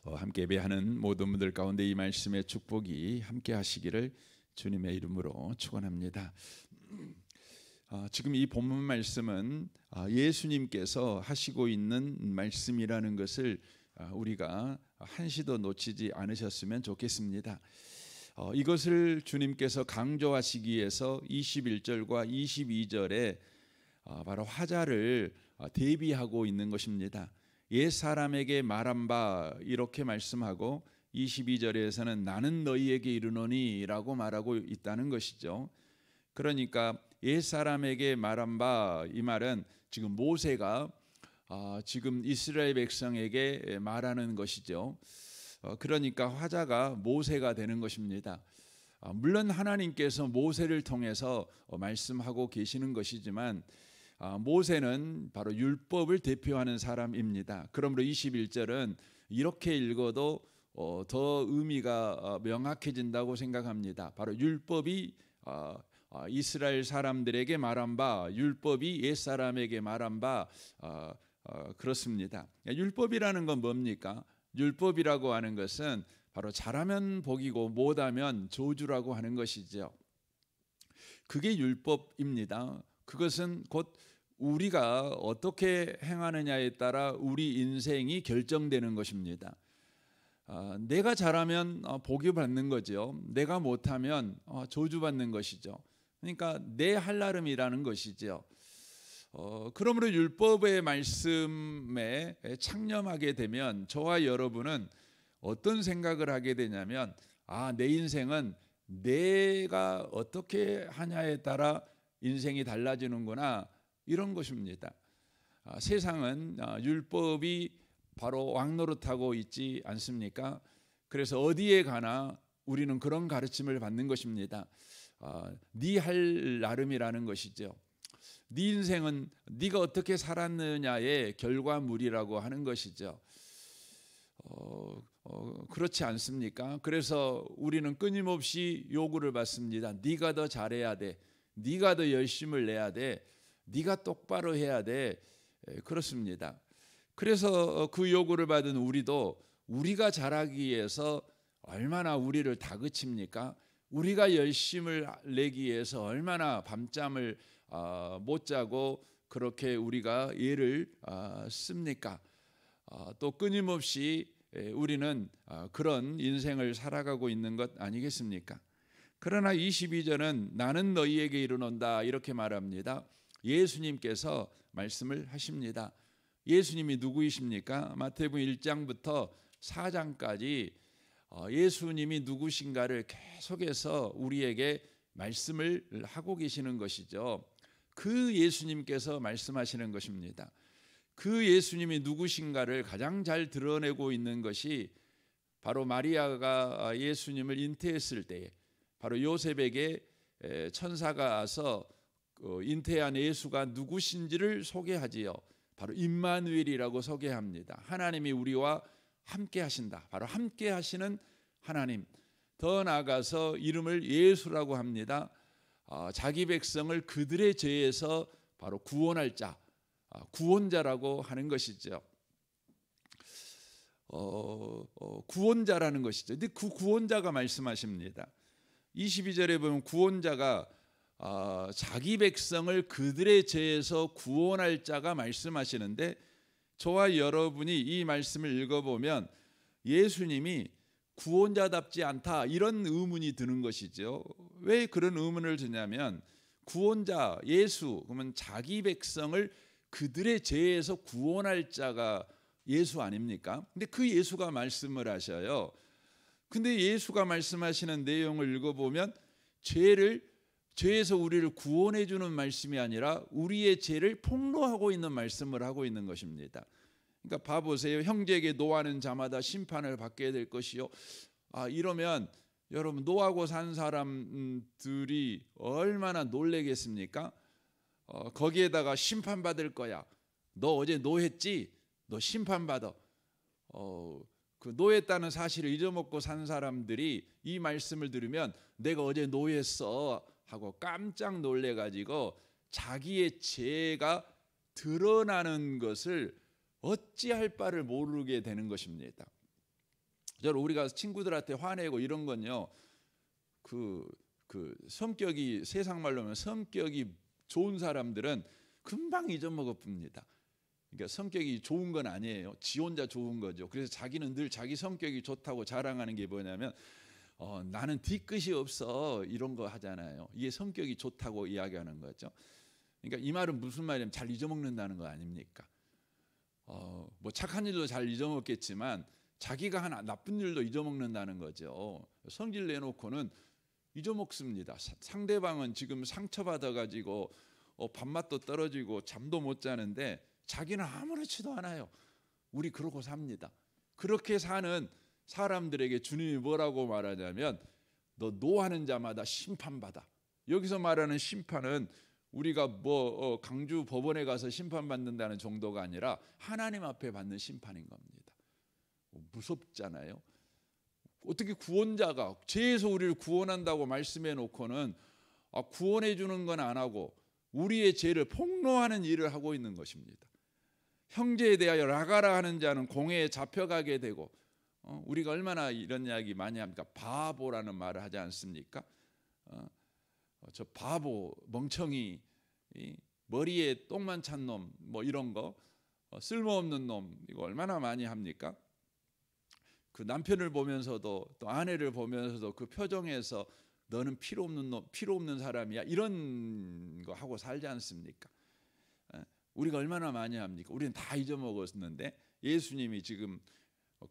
함께 예배하는 모든 분들 가운데 이 말씀의 축복이 함께 하시기를 주님의 이름으로 축원합니다. 지금 이 본문 말씀은 예수님께서 하시고 있는 말씀이라는 것을 우리가 한시도 놓치지 않으셨으면 좋겠습니다. 이것을 주님께서 강조하시기 위해서 21절과 22절에 바로 화자를 대비하고 있는 것입니다. 옛 사람에게 말한 바 이렇게 말씀하고 22절에서는 나는 너희에게 이르노니 라고 말하고 있다는 것이죠. 그러니까 옛 사람에게 말한 바, 이 말은 지금 모세가 지금 이스라엘 백성에게 말하는 것이죠. 그러니까 화자가 모세가 되는 것입니다. 물론 하나님께서 모세를 통해서 말씀하고 계시는 것이지만 모세는 바로 율법을 대표하는 사람입니다. 그러므로 21절은 이렇게 읽어도 더 의미가 명확해진다고 생각합니다. 바로 율법이 이스라엘 사람들에게 말한 바, 율법이 옛사람에게 말한 바, 그렇습니다. 율법이라는 건 뭡니까? 율법이라고 하는 것은 바로 잘하면 복이고 못하면 저주라고 하는 것이죠. 그게 율법입니다. 그것은 곧 우리가 어떻게 행하느냐에 따라 우리 인생이 결정되는 것입니다. 내가 잘하면 복이 받는 거죠. 내가 못하면 저주받는 것이죠. 그러니까 내 할나름이라는 것이죠. 그러므로 율법의 말씀에 창념하게 되면 저와 여러분은 어떤 생각을 하게 되냐면 내 인생은 내가 어떻게 하냐에 따라 인생이 달라지는구나, 이런 것입니다. 세상은 율법이 바로 왕노릇하고 있지 않습니까? 그래서 어디에 가나 우리는 그런 가르침을 받는 것입니다. 네 할 나름이라는 것이죠. 네 인생은 네가 어떻게 살았느냐의 결과물이라고 하는 것이죠. 그렇지 않습니까? 그래서 우리는 끊임없이 요구를 받습니다. 네가 더 잘해야 돼. 네가 더 열심을 내야 돼. 네가 똑바로 해야 돼. 그렇습니다. 그래서 그 요구를 받은 우리도 우리가 잘하기 위해서 얼마나 우리를 다그칩니까? 우리가 열심을 내기 위해서 얼마나 밤잠을 못 자고 그렇게 우리가 애를 씁니까? 또 끊임없이 우리는 그런 인생을 살아가고 있는 것 아니겠습니까? 그러나 22절은 나는 너희에게 이르노다 이렇게 말합니다. 예수님께서 말씀을 하십니다. 예수님이 누구이십니까? 마태복음 1장부터 4장까지 예수님이 누구신가를 계속해서 우리에게 말씀을 하고 계시는 것이죠. 그 예수님께서 말씀하시는 것입니다. 그 예수님이 누구신가를 가장 잘 드러내고 있는 것이 바로 마리아가 예수님을 잉태했을 때에 바로 요셉에게 천사가 와서 잉태한 예수가 누구신지를 소개하지요. 바로 임마누엘이라고 소개합니다. 하나님이 우리와 함께 하신다. 바로 함께 하시는 하나님. 더 나아가서 이름을 예수라고 합니다. 자기 백성을 그들의 죄에서 바로 구원할 자, 구원자라고 하는 것이죠. 구원자라는 것이죠. 근데 그 구원자가 말씀하십니다. 22절에 보면 구원자가 자기 백성을 그들의 죄에서 구원할 자가 말씀하시는데 저와 여러분이 이 말씀을 읽어보면 예수님이 구원자답지 않다, 이런 의문이 드는 것이죠. 왜 그런 의문을 드냐면 구원자 예수, 그러면 자기 백성을 그들의 죄에서 구원할 자가 예수 아닙니까? 근데 그 예수가 말씀을 하셔요. 근데 예수가 말씀하시는 내용을 읽어보면 죄에서 우리를 구원해 주는 말씀이 아니라 우리의 죄를 폭로하고 있는 말씀을 하고 있는 것입니다. 그러니까 봐보세요. 형제에게 노하는 자마다 심판을 받게 될 것이요. 이러면 여러분 노하고 산 사람들이 얼마나 놀라겠습니까? 거기에다가 심판받을 거야. 너 어제 노했지? 너 심판받아. 그 노했다는 사실을 잊어먹고 산 사람들이 이 말씀을 들으면 내가 어제 노했어 하고 깜짝 놀래가지고 자기의 죄가 드러나는 것을 어찌할 바를 모르게 되는 것입니다. 저는 우리가 친구들한테 화내고 이런 건요, 그 성격이, 세상 말로 하면 성격이 좋은 사람들은 금방 잊어먹어 봅니다. 그러니까 성격이 좋은 건 아니에요. 지 혼자 좋은 거죠. 그래서 자기는 늘 자기 성격이 좋다고 자랑하는 게 뭐냐면 나는 뒤끝이 없어, 이런 거 하잖아요. 이게 성격이 좋다고 이야기하는 거죠. 그러니까 이 말은 무슨 말이냐면 잘 잊어먹는다는 거 아닙니까? 뭐 착한 일도 잘 잊어먹겠지만 자기가 한 나쁜 일도 잊어먹는다는 거죠. 성질 내놓고는 잊어먹습니다. 상대방은 지금 상처받아 가지고 밥맛도 떨어지고 잠도 못 자는데 자기는 아무렇지도 않아요. 우리 그러고 삽니다. 그렇게 사는 사람들에게 주님이 뭐라고 말하냐면 너 노하는 자마다 심판받아. 여기서 말하는 심판은 우리가 뭐 강주 법원에 가서 심판받는다는 정도가 아니라 하나님 앞에 받는 심판인 겁니다. 무섭잖아요. 어떻게 구원자가 죄에서 우리를 구원한다고 말씀해 놓고는 구원해 주는 건 안 하고 우리의 죄를 폭로하는 일을 하고 있는 것입니다. 형제에 대하여 라가라 하는 자는 공회에 잡혀가게 되고, 우리가 얼마나 이런 이야기 많이 합니까? 바보라는 말을 하지 않습니까? 저 바보, 멍청이, 머리에 똥만 찬 놈, 뭐 이런 거, 쓸모없는 놈, 이거 얼마나 많이 합니까? 그 남편을 보면서도 또 아내를 보면서도 그 표정에서 너는 필요 없는 놈, 필요 없는 사람이야, 이런 거 하고 살지 않습니까? 우리가 얼마나 많이 합니까? 우리는 다 잊어먹었는데 예수님이 지금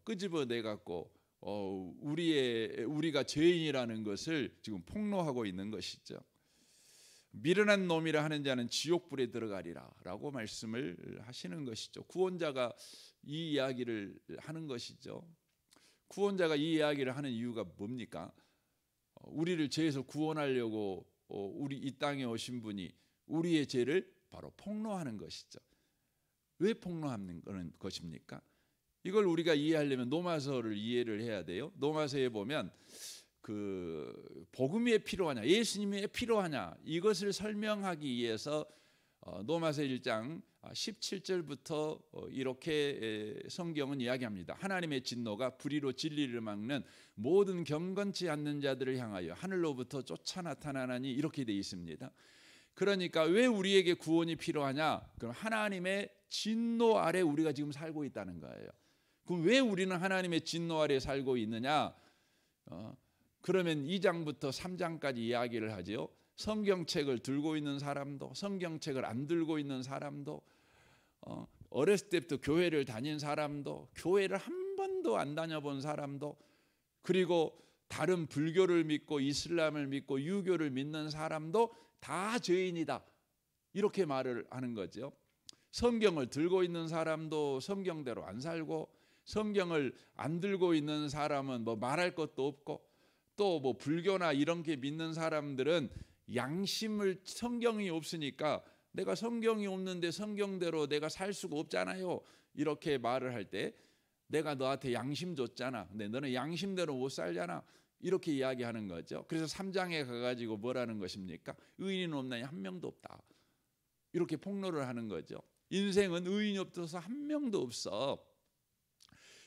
끄집어내 갖고 우리가 죄인이라는 것을 지금 폭로하고 있는 것이죠. 미련한 놈이라 하는 자는 지옥불에 들어가리라라고 말씀을 하시는 것이죠. 구원자가 이 이야기를 하는 것이죠. 구원자가 이 이야기를 하는 이유가 뭡니까? 우리를 죄에서 구원하려고 우리 이 땅에 오신 분이 우리의 죄를 바로 폭로하는 것이죠. 왜 폭로하는 것입니까? 이걸 우리가 이해하려면 노마서를 이해를 해야 돼요. 노마서에 보면 그 복음이 왜 필요하냐, 예수님이 왜 필요하냐, 이것을 설명하기 위해서 노마서 1장 17절부터 이렇게 성경은 이야기합니다. 하나님의 진노가 불의로 진리를 막는 모든 경건치 않는 자들을 향하여 하늘로부터 쫓아 나타나니, 이렇게 되어 있습니다. 그러니까 왜 우리에게 구원이 필요하냐? 그럼 하나님의 진노 아래 우리가 지금 살고 있다는 거예요. 그럼 왜 우리는 하나님의 진노 아래 살고 있느냐? 그러면 2장부터 3장까지 이야기를 하지요. 성경책을 들고 있는 사람도, 성경책을 안 들고 있는 사람도, 어렸을 때부터 교회를 다닌 사람도, 교회를 한 번도 안 다녀본 사람도, 그리고 다른 불교를 믿고 이슬람을 믿고 유교를 믿는 사람도 다 죄인이다, 이렇게 말을 하는 거죠. 성경을 들고 있는 사람도 성경대로 안 살고, 성경을 안 들고 있는 사람은 뭐 말할 것도 없고, 또 뭐 불교나 이런 게 믿는 사람들은 양심을, 성경이 없으니까 내가 성경이 없는데 성경대로 내가 살 수가 없잖아요, 이렇게 말을 할 때 내가 너한테 양심 줬잖아, 근데 너는 양심대로 못 살잖아, 이렇게 이야기하는 거죠. 그래서 3장에 가가지고 뭐라는 것입니까? 의인은 없나니 한 명도 없다, 이렇게 폭로를 하는 거죠. 인생은 의인이 없어서 한 명도 없어.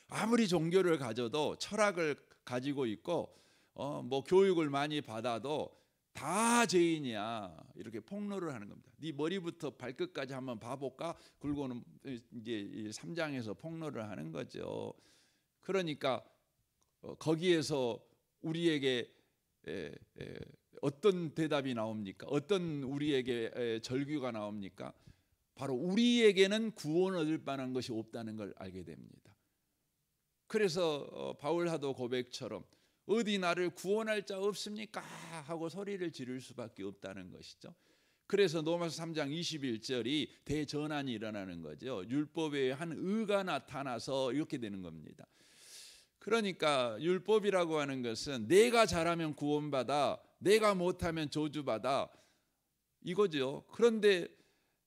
아무리 종교를 가져도, 철학을 가지고 있고 뭐 교육을 많이 받아도 다 죄인이야, 이렇게 폭로를 하는 겁니다. 네 머리부터 발끝까지 한번 봐볼까? 그리고는 이제 3장에서 폭로를 하는 거죠. 그러니까 거기에서 우리에게 어떤 대답이 나옵니까? 어떤 우리에게 절규가 나옵니까? 바로 우리에게는 구원 얻을 만한 것이 없다는 걸 알게 됩니다. 그래서 바울하도 고백처럼 어디 나를 구원할 자 없습니까? 하고 소리를 지를 수밖에 없다는 것이죠. 그래서 로마서 3장 21절이 대전환이 일어나는 거죠. 율법에 한 의가 나타나서 이렇게 되는 겁니다. 그러니까 율법이라고 하는 것은 내가 잘하면 구원받아, 내가 못하면 저주받아, 이거죠. 그런데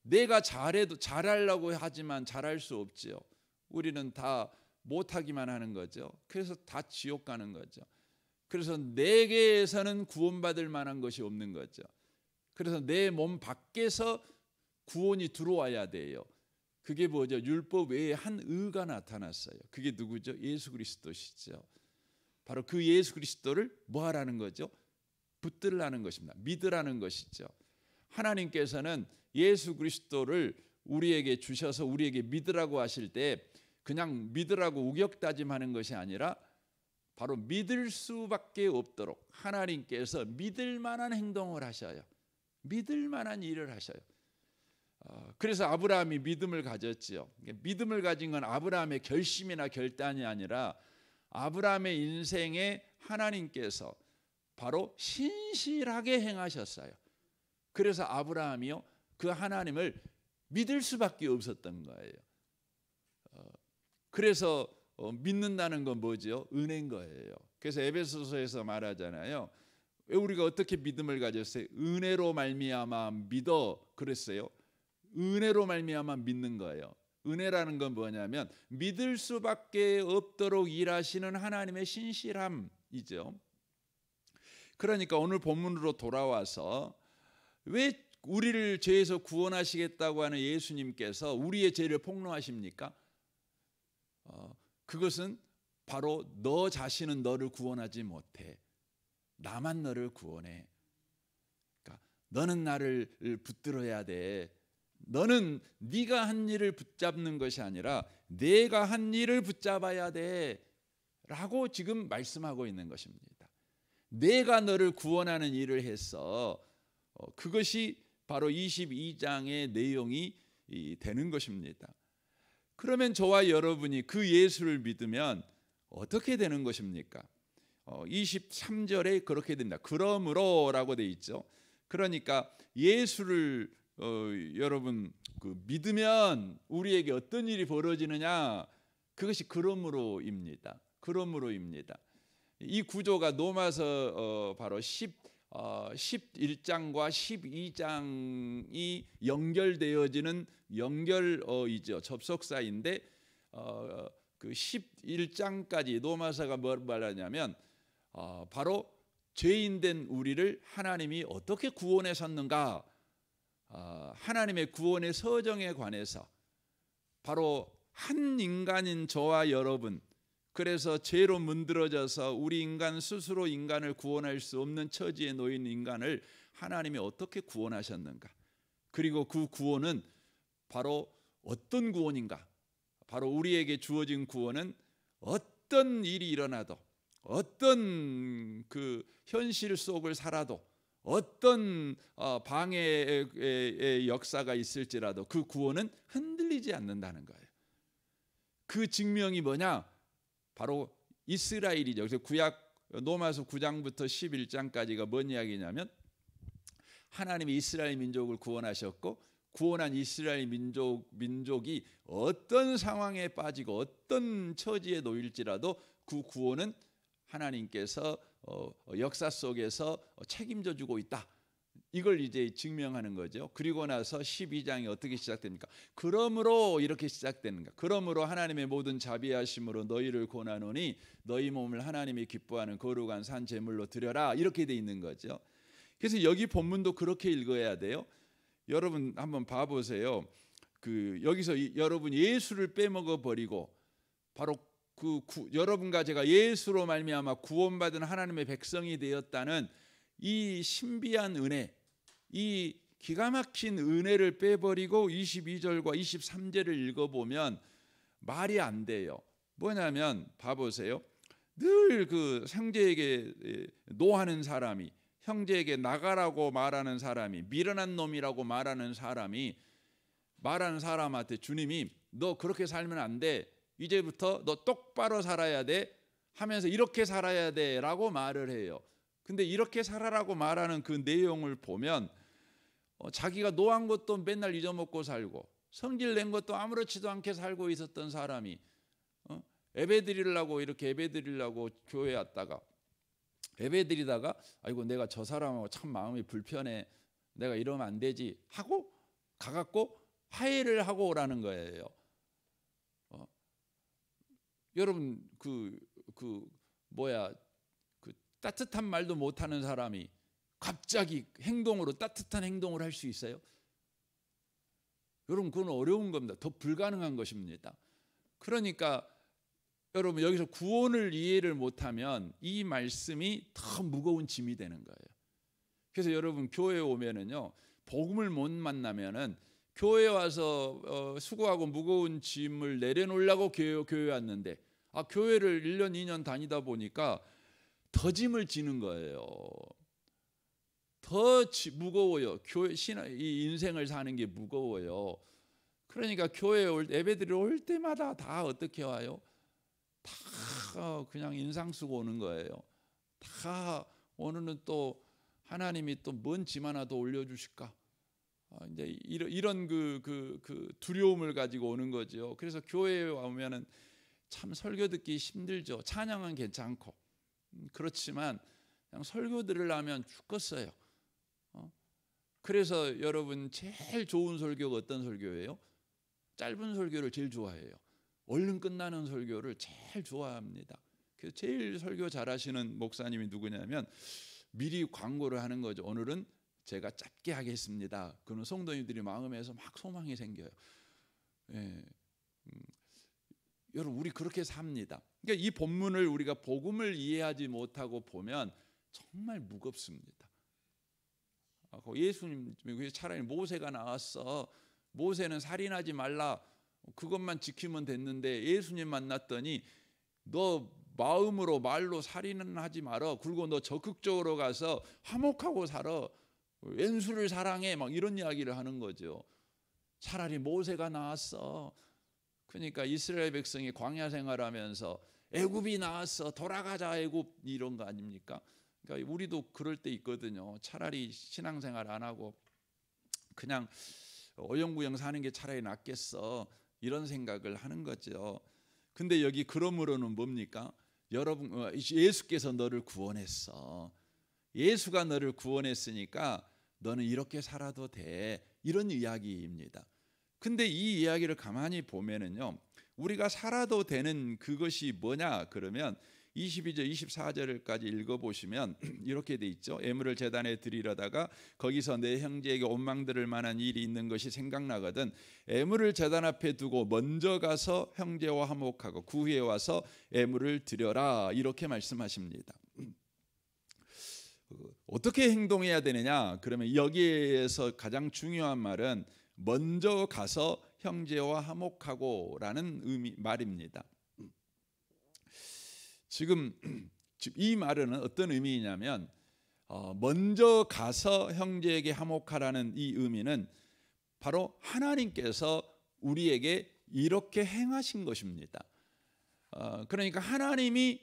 내가 잘해도, 잘하려고 하지만 잘할 수 없지요. 우리는 다 못하기만 하는 거죠. 그래서 다 지옥 가는 거죠. 그래서 내게에서는 구원받을 만한 것이 없는 거죠. 그래서 내 몸 밖에서 구원이 들어와야 돼요. 그게 뭐죠? 율법 외에 한 의가 나타났어요. 그게 누구죠? 예수 그리스도시죠. 바로 그 예수 그리스도를 뭐 하라는 거죠? 붙들라는 것입니다. 믿으라는 것이죠. 하나님께서는 예수 그리스도를 우리에게 주셔서 우리에게 믿으라고 하실 때 그냥 믿으라고 우격다짐하는 것이 아니라 바로 믿을 수밖에 없도록 하나님께서 믿을 만한 행동을 하셔요. 믿을 만한 일을 하셔요. 그래서 아브라함이 믿음을 가졌지요. 믿음을 가진 건 아브라함의 결심이나 결단이 아니라 아브라함의 인생에 하나님께서 바로 신실하게 행하셨어요. 그래서 아브라함이요 그 하나님을 믿을 수밖에 없었던 거예요. 그래서 믿는다는 건 뭐죠? 은혜인 거예요. 그래서 에베소서에서 말하잖아요. 왜 우리가 어떻게 믿음을 가졌어요? 은혜로 말미암아 믿어 그랬어요. 은혜로 말미암아 믿는 거예요. 은혜라는 건 뭐냐면 믿을 수밖에 없도록 일하시는 하나님의 신실함이죠. 그러니까 오늘 본문으로 돌아와서 왜 우리를 죄에서 구원하시겠다고 하는 예수님께서 우리의 죄를 폭로하십니까? 그것은 바로 너 자신은 너를 구원하지 못해. 나만 너를 구원해. 그러니까 너는 나를 붙들어야 돼. 너는 네가 한 일을 붙잡는 것이 아니라 내가 한 일을 붙잡아야 돼 라고 지금 말씀하고 있는 것입니다. 내가 너를 구원하는 일을 해서 그것이 바로 22장의 내용이 되는 것입니다. 그러면 저와 여러분이 그 예수를 믿으면 어떻게 되는 것입니까? 23절에 그렇게 됩니다. 그러므로라고 돼 있죠. 그러니까 예수를 여러분 믿으면 우리에게 어떤 일이 벌어지느냐? 그것이 그러므로입니다. 그러므로입니다. 이 구조가 로마서 바로 11장과 12장이 연결되어지는 연결이죠. 접속사인데 그 11장까지 로마서가 뭘 말하냐면 바로 죄인된 우리를 하나님이 어떻게 구원하셨는가, 하나님의 구원의 서정에 관해서 바로 한 인간인 저와 여러분, 그래서 죄로 문드러져서 우리 인간 스스로 인간을 구원할 수 없는 처지에 놓인 인간을 하나님이 어떻게 구원하셨는가, 그리고 그 구원은 바로 어떤 구원인가, 바로 우리에게 주어진 구원은 어떤 일이 일어나도, 어떤 그 현실 속을 살아도, 어떤 방해의 역사가 있을지라도 그 구원은 흔들리지 않는다는 거예요. 그 증명이 뭐냐? 바로 이스라엘이죠. 그래서 구약 로마서 9장부터 11장까지가 뭔 이야기냐면 하나님이 이스라엘 민족을 구원하셨고 구원한 이스라엘 민족이 어떤 상황에 빠지고 어떤 처지에 놓일지라도 그 구원은 하나님께서 역사 속에서 책임져 주고 있다. 이걸 이제 증명하는 거죠. 그리고 나서 12장이 어떻게 시작됩니까? 그러므로 이렇게 시작되는가? 그러므로 하나님의 모든 자비하심으로 너희를 권하노니 너희 몸을 하나님이 기뻐하는 거룩한 산 제물로 드려라. 이렇게 돼 있는 거죠. 그래서 여기 본문도 그렇게 읽어야 돼요. 여러분 한번 봐보세요. 여기서 여러분 예수를 빼먹어 버리고 바로 여러분과 제가 예수로 말미암아 구원받은 하나님의 백성이 되었다는 이 신비한 은혜, 이 기가 막힌 은혜를 빼버리고 22절과 23절을 읽어보면 말이 안 돼요. 뭐냐면 봐보세요. 늘 그 형제에게 노하는 사람이, 형제에게 나가라고 말하는 사람이, 미련한 놈이라고 말하는 사람이 말하는 사람한테 주님이 너 그렇게 살면 안 돼. 이제부터 너 똑바로 살아야 돼 하면서 이렇게 살아야 돼 라고 말을 해요. 근데 이렇게 살아라고 말하는 그 내용을 보면 자기가 노한 것도 맨날 잊어먹고 살고 성질 낸 것도 아무렇지도 않게 살고 있었던 사람이 예배드리려고 이렇게 예배드리려고 교회에 왔다가 예배드리다가 아이고 내가 저 사람하고 참 마음이 불편해, 내가 이러면 안 되지 하고 가갖고 화해를 하고 오라는 거예요. 여러분 그 따뜻한 말도 못하는 사람이 갑자기 행동으로 따뜻한 행동을 할 수 있어요? 여러분 그건 어려운 겁니다. 더 불가능한 것입니다. 그러니까 여러분 여기서 구원을 이해를 못하면 이 말씀이 더 무거운 짐이 되는 거예요. 그래서 여러분 교회에 오면은요, 복음을 못 만나면은 교회 와서 수고하고 무거운 짐을 내려놓으려고 교회 왔는데, 교회를 1년 2년 다니다 보니까 더 짐을 지는 거예요. 더 무거워요. 이 인생을 사는 게 무거워요. 그러니까 교회에 예배드리러 올 때마다 다 어떻게 와요? 다 그냥 인상 쓰고 오는 거예요. 다 오늘은 또 하나님이 또 뭔 짐 하나 더 올려주실까? 이제 이런 그 두려움을 가지고 오는 거죠. 그래서 교회에 오면은 참 설교 듣기 힘들죠. 찬양은 괜찮고 그렇지만 그냥 설교 들으려면 죽겠어요. 그래서 여러분 제일 좋은 설교가 어떤 설교예요? 짧은 설교를 제일 좋아해요. 얼른 끝나는 설교를 제일 좋아합니다. 그래서 제일 설교 잘하시는 목사님이 누구냐면 미리 광고를 하는 거죠. 오늘은 제가 짧게 하겠습니다. 그러면 성도님들이 마음에서 막 소망이 생겨요. 예. 여러분 우리 그렇게 삽니다. 그러니까 이 본문을 우리가 복음을 이해하지 못하고 보면 정말 무겁습니다. 예수님 차라리 모세가 나왔어. 모세는 살인하지 말라. 그것만 지키면 됐는데 예수님 만났더니 너 마음으로 말로 살인은 하지 말어. 그리고 너 적극적으로 가서 화목하고 살아. 왼수를 사랑해. 막 이런 이야기를 하는 거죠. 차라리 모세가 나왔어. 그러니까 이스라엘 백성이 광야 생활하면서 애굽이 나왔어. 돌아가자 애굽 이런 거 아닙니까? 그러니까 우리도 그럴 때 있거든요. 차라리 신앙생활 안 하고 그냥 어영부영 사는 게 차라리 낫겠어. 이런 생각을 하는 거죠. 근데 여기 그러므로는 뭡니까? 여러분 예수께서 너를 구원했어. 예수가 너를 구원했으니까 너는 이렇게 살아도 돼. 이런 이야기입니다. 근데 이 이야기를 가만히 보면은요, 우리가 살아도 되는 그것이 뭐냐 그러면 22절 24절까지 읽어보시면 이렇게 돼 있죠. 예물을 제단에 드리려다가 거기서 내 형제에게 원망들을 만한 일이 있는 것이 생각나거든 예물을 제단 앞에 두고 먼저 가서 형제와 화목하고 그 후에 와서 예물을 드려라 이렇게 말씀하십니다. 어떻게 행동해야 되느냐 그러면 여기에서 가장 중요한 말은 먼저 가서 형제와 화목하고 라는 말입니다. 지금 이 말은 어떤 의미냐면 먼저 가서 형제에게 화목하라는 이 의미는 바로 하나님께서 우리에게 이렇게 행하신 것입니다. 그러니까 하나님이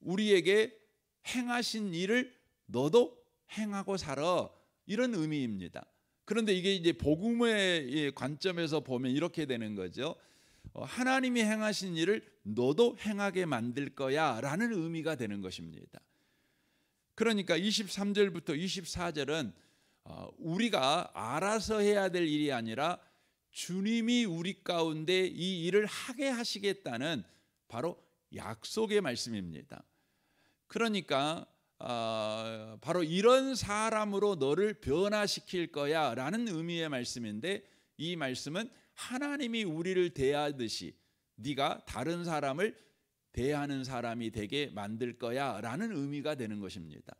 우리에게 행하신 일을 너도 행하고 살아 이런 의미입니다. 그런데 이게 이제 복음의 관점에서 보면 이렇게 되는 거죠. 하나님이 행하신 일을 너도 행하게 만들 거야 라는 의미가 되는 것입니다. 그러니까 23절부터 24절은 우리가 알아서 해야 될 일이 아니라 주님이 우리 가운데 이 일을 하게 하시겠다는 바로 약속의 말씀입니다. 그러니까 바로 이런 사람으로 너를 변화시킬 거야 라는 의미의 말씀인데 이 말씀은 하나님이 우리를 대하듯이 네가 다른 사람을 대하는 사람이 되게 만들 거야 라는 의미가 되는 것입니다.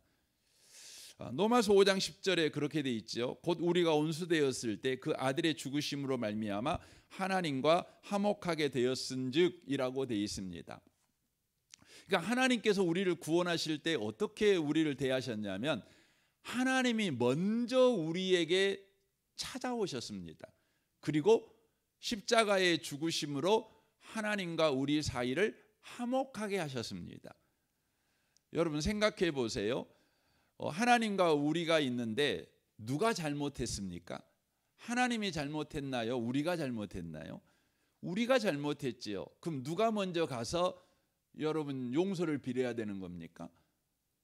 로마서 5장 10절에 그렇게 돼 있죠. 곧 우리가 온수되었을 때 그 아들의 죽으심으로 말미암아 하나님과 화목하게 되었은즉이라고 돼 있습니다. 그러니까 하나님께서 우리를 구원하실 때 어떻게 우리를 대하셨냐면 하나님이 먼저 우리에게 찾아오셨습니다. 그리고 십자가의 죽으심으로 하나님과 우리 사이를 화목하게 하셨습니다. 여러분 생각해 보세요. 하나님과 우리가 있는데 누가 잘못했습니까? 하나님이 잘못했나요? 우리가 잘못했나요? 우리가 잘못했지요. 그럼 누가 먼저 가서 여러분 용서를 빌어야 되는 겁니까?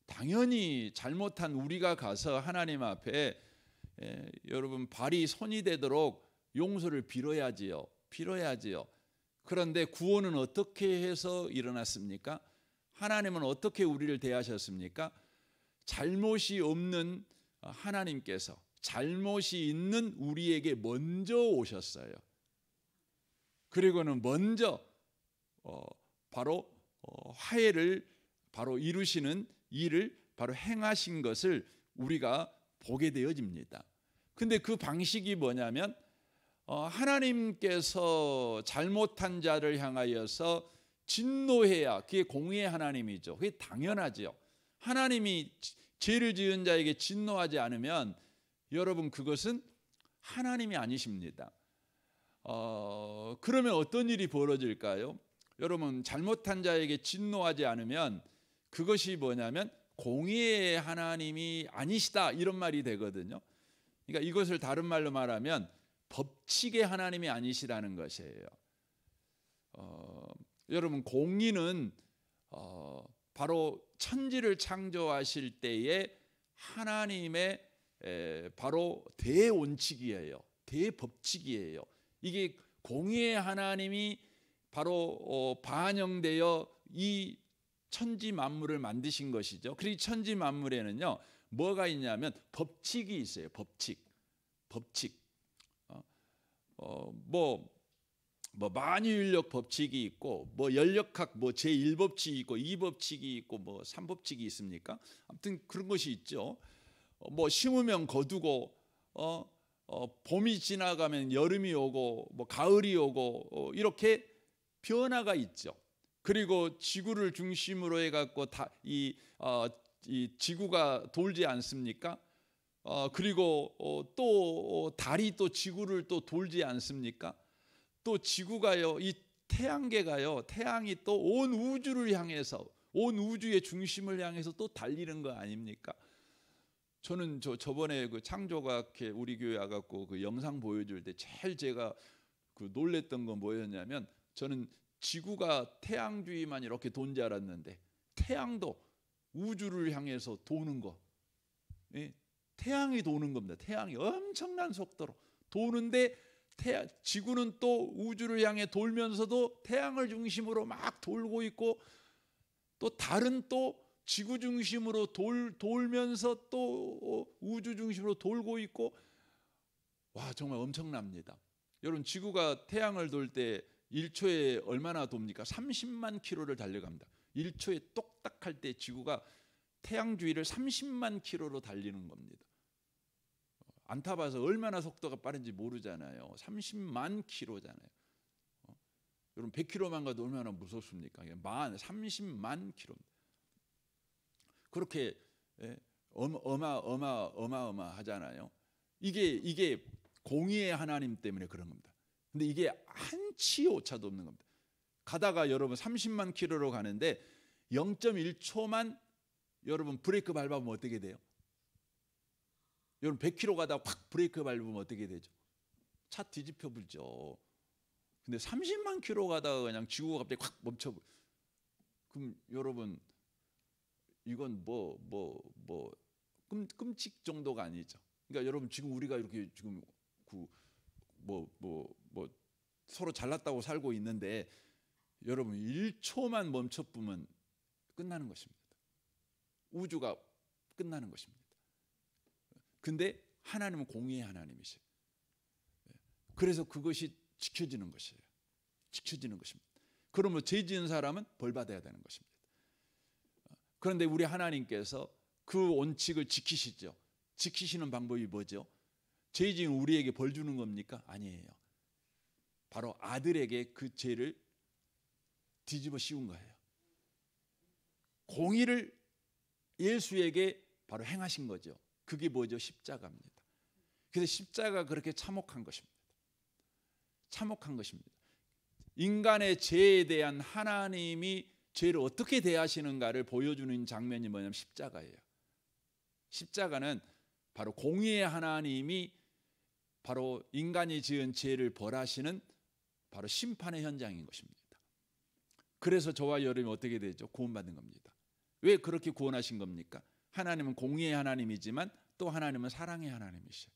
당연히 잘못한 우리가 가서 하나님 앞에 여러분 발이 손이 되도록 용서를 빌어야지요. 그런데 구원은 어떻게 해서 일어났습니까? 하나님은 어떻게 우리를 대하셨습니까? 잘못이 없는 하나님께서 잘못이 있는 우리에게 먼저 오셨어요. 그리고는 먼저 바로 화해를 바로 이루시는 일을 바로 행하신 것을 우리가 보게 되어집니다. 근데 그 방식이 뭐냐면 하나님께서 잘못한 자를 향하여서 진노해야 그게 공의의 하나님이죠. 그게 당연하죠. 하나님이 죄를 지은 자에게 진노하지 않으면 여러분 그것은 하나님이 아니십니다. 그러면 어떤 일이 벌어질까요? 여러분 잘못한 자에게 진노하지 않으면 그것이 뭐냐면 공의의 하나님이 아니시다 이런 말이 되거든요. 그러니까 이것을 다른 말로 말하면 법칙의 하나님이 아니시라는 것이에요. 여러분 공의는 바로 천지를 창조하실 때에 하나님의 바로 대원칙이에요. 대법칙이에요. 이게 공의의 하나님이 바로 반영되어 이 천지 만물을 만드신 것이죠. 그리고 천지 만물에는요 뭐가 있냐면 법칙이 있어요. 법칙. 뭐 만유인력 법칙이 있고 뭐 연력학 뭐 제1법칙이 있고 2법칙이 있고 뭐 3법칙이 있습니까? 아무튼 그런 것이 있죠. 뭐 심으면 거두고 봄이 지나가면 여름이 오고 뭐 가을이 오고 이렇게 변화가 있죠. 그리고 지구를 중심으로 해갖고 이 지구가 돌지 않습니까? 그리고 또 달이 또 지구를 또 돌지 않습니까? 또 지구가요, 이 태양계가요, 태양이 또 온 우주를 향해서 온 우주의 중심을 향해서 또 달리는 거 아닙니까? 저는 저번에 그 창조과학회 우리 교회 와갖고 그 영상 보여줄 때 제일 제가 그 놀랬던 건 뭐였냐면 저는 지구가 태양 주위만 이렇게 도는 줄 알았는데 태양도 우주를 향해서 도는 거. 태양이 도는 겁니다. 태양이 엄청난 속도로 도는데 지구는 또 우주를 향해 돌면서도 태양을 중심으로 막 돌고 있고 또 달은 또 지구 중심으로 돌면서 또 우주 중심으로 돌고 있고 와 정말 엄청납니다. 여러분 지구가 태양을 돌 때 1초에 얼마나 돕니까? 30만 킬로를 달려갑니다. 1초에 똑딱할 때 지구가 태양 주위를 30만 킬로로 달리는 겁니다. 안 타봐서 얼마나 속도가 빠른지 모르잖아요. 30만 킬로잖아요. 여러분 100킬로만 가도 얼마나 무섭습니까? 30만 킬로. 그렇게 어마어마하잖아요. 이게 공의의 하나님 때문에 그런 겁니다. 근데 이게 한치의 오차도 없는 겁니다. 가다가 여러분 30만 킬로로 가는데 0.1초만 여러분 브레이크 밟으면 어떻게 돼요? 여러분 100km 가다가 확 브레이크 밟으면 어떻게 되죠? 차 뒤집혀 불죠. 근데 30만 킬로 가다가 그냥 지구가 갑자기 확 멈춰. 그럼 여러분 이건 끔찍 정도가 아니죠. 그러니까 여러분 지금 우리가 이렇게 지금 서로 잘났다고 살고 있는데 여러분 1초만 멈춰보면 끝나는 것입니다. 우주가 끝나는 것입니다. 근데 하나님은 공의의 하나님이세요. 그래서 그것이 지켜지는 것이에요. 지켜지는 것입니다. 그러면 죄 지은 사람은 벌 받아야 되는 것입니다. 그런데 우리 하나님께서 그 원칙을 지키시죠. 지키시는 방법이 뭐죠? 죄 지은 우리에게 벌 주는 겁니까? 아니에요. 바로 아들에게 그 죄를 뒤집어 씌운 거예요. 공의를 예수에게 바로 행하신 거죠. 그게 뭐죠? 십자가입니다. 그래서 십자가 그렇게 참혹한 것입니다. 참혹한 것입니다. 인간의 죄에 대한 하나님이 죄를 어떻게 대하시는가를 보여주는 장면이 뭐냐면 십자가예요. 십자가는 바로 공의의 하나님이 바로 인간이 지은 죄를 벌하시는 바로 심판의 현장인 것입니다. 그래서 저와 여러분이 어떻게 되죠? 구원받는 겁니다. 왜 그렇게 구원하신 겁니까? 하나님은 공의의 하나님이지만 또 하나님은 사랑의 하나님이시죠.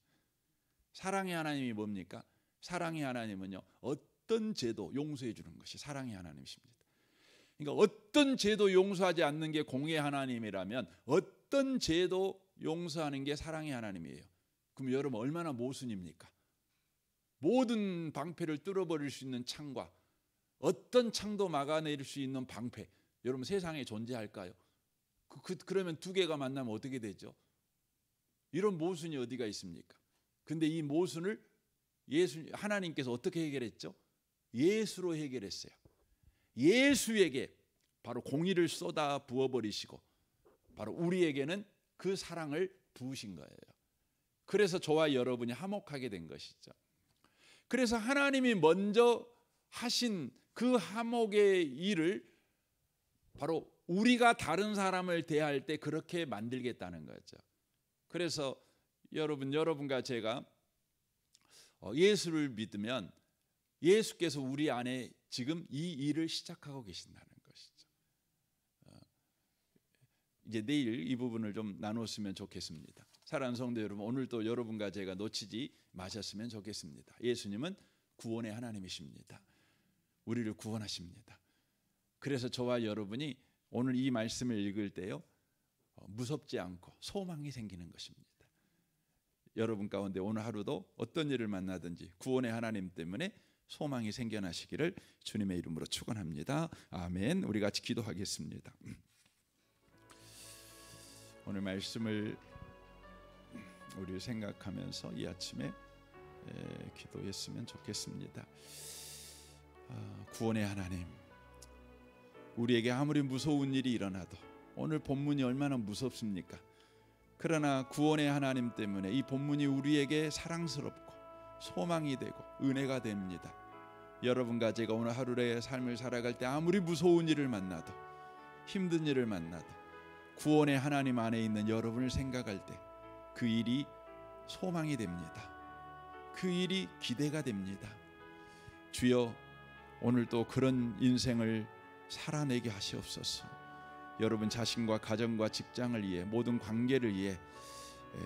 사랑의 하나님이 뭡니까? 사랑의 하나님은요, 어떤 죄도 용서해 주는 것이 사랑의 하나님이십니다. 그러니까 어떤 죄도 용서하지 않는 게 공의의 하나님이라면 어떤 죄도 용서하는 게 사랑의 하나님이에요. 그럼 여러분 얼마나 모순입니까? 모든 방패를 뚫어버릴 수 있는 창과 어떤 창도 막아낼 수 있는 방패, 여러분 세상에 존재할까요? 그러면 두 개가 만나면 어떻게 되죠? 이런 모순이 어디가 있습니까? 근데 이 모순을 하나님께서 어떻게 해결했죠? 예수로 해결했어요. 예수에게 바로 공의를 쏟아 부어버리시고 바로 우리에게는 그 사랑을 부으신 거예요. 그래서 저와 여러분이 화목하게 된 것이죠. 그래서 하나님이 먼저 하신 그 화목의 일을 바로 우리가 다른 사람을 대할 때 그렇게 만들겠다는 거죠. 그래서 여러분과 제가 예수를 믿으면 예수께서 우리 안에 지금 이 일을 시작하고 계신다는 것이죠. 이제 내일 이 부분을 좀 나눴으면 좋겠습니다. 사랑하는 성도 여러분, 오늘도 여러분과 제가 놓치지 마셨으면 좋겠습니다. 예수님은 구원의 하나님이십니다. 우리를 구원하십니다. 그래서 저와 여러분이 오늘 이 말씀을 읽을 때요, 무섭지 않고 소망이 생기는 것입니다. 여러분 가운데 오늘 하루도 어떤 일을 만나든지 구원의 하나님 때문에 소망이 생겨나시기를 주님의 이름으로 축원합니다. 아멘. 우리 같이 기도하겠습니다. 오늘 말씀을 우리 생각하면서 이 아침에 기도했으면 좋겠습니다. 구원의 하나님, 우리에게 아무리 무서운 일이 일어나도 오늘 본문이 얼마나 무섭습니까? 그러나 구원의 하나님 때문에 이 본문이 우리에게 사랑스럽고 소망이 되고 은혜가 됩니다. 여러분과 제가 오늘 하루의 삶을 살아갈 때 아무리 무서운 일을 만나도 힘든 일을 만나도 구원의 하나님 안에 있는 여러분을 생각할 때 그 일이 소망이 됩니다. 그 일이 기대가 됩니다. 주여, 오늘도 그런 인생을 살아내게 하시옵소서. 여러분 자신과 가정과 직장을 위해 모든 관계를 위해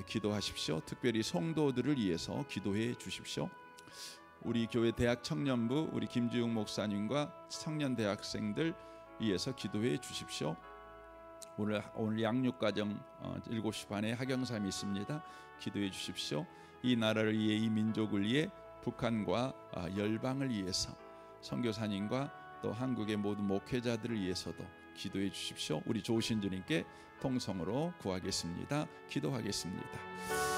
기도하십시오. 특별히 성도들을 위해서 기도해 주십시오. 우리 교회 대학 청년부 우리 김주용 목사님과 청년 대학생들 위해서 기도해 주십시오. 오늘 양육과정 7시 반에 학영삼이 있습니다. 기도해 주십시오. 이 나라를 위해, 이 민족을 위해, 북한과 열방을 위해서, 선교사님과 또 한국의 모든 목회자들을 위해서도 기도해 주십시오. 우리 좋으신 주님께 통성으로 구하겠습니다. 기도하겠습니다.